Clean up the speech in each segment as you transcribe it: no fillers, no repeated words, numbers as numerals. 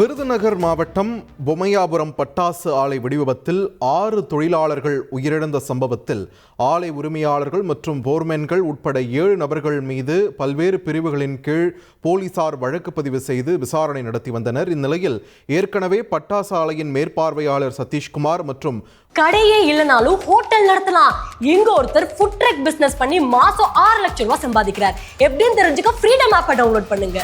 விருதுநகர் மாவட்டம் பொம்மையாபுரம் பட்டாசு ஆலை வெடிவிபத்தில் 6 தொழிலாளர்கள் உயிரிழந்த சம்பவத்தில் ஆலை உரிமையாளர்கள் மற்றும் போர்மேன்கள் உட்பட 7 நபர்கள் மீது பல்வேறு பிரிவுகளின் கீழ் போலீசார் வழக்கு பதிவு செய்து விசாரணை நடத்தி வந்தனர். இந்நிலையில் ஏற்கனவே பட்டாசு ஆலையின் மேற்பார்வையாளர் சதீஷ்குமார் மற்றும் கடையே இல்லனாலும் ஹோட்டல் நடத்தலாம். இங்க ஒருத்தர் ஃபுட் ட்ரக் பிசினஸ் பண்ணி மாசம் 6 லட்சம் ரூபாய் சம்பாதிக்கிறார். எப்படின்னு தெரிஞ்சுக்க ஃப்ரீடம் ஆப்பை டவுன்லோட் பண்ணுங்க.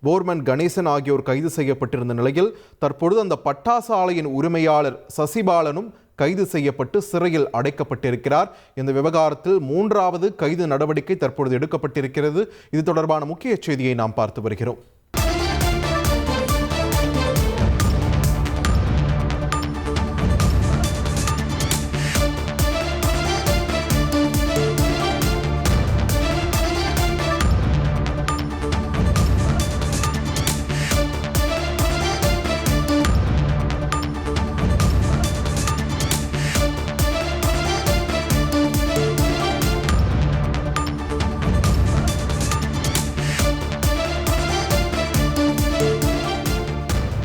போர்மன் கணேசன் ஆகியோர் கைது செய்யப்பட்டிருந்த நிலையில் தற்பொழுது அந்த பட்டாசு ஆலையின் உரிமையாளர் சசிபாலனும் கைது செய்யப்பட்டு சிறையில் அடைக்கப்பட்டிருக்கிறார். இந்த விவகாரத்தில் 3வது கைது நடவடிக்கை தற்பொழுது எடுக்கப்பட்டிருக்கிறது. இது தொடர்பான முக்கிய செய்தியை நாம் பார்த்து வருகிறோம்.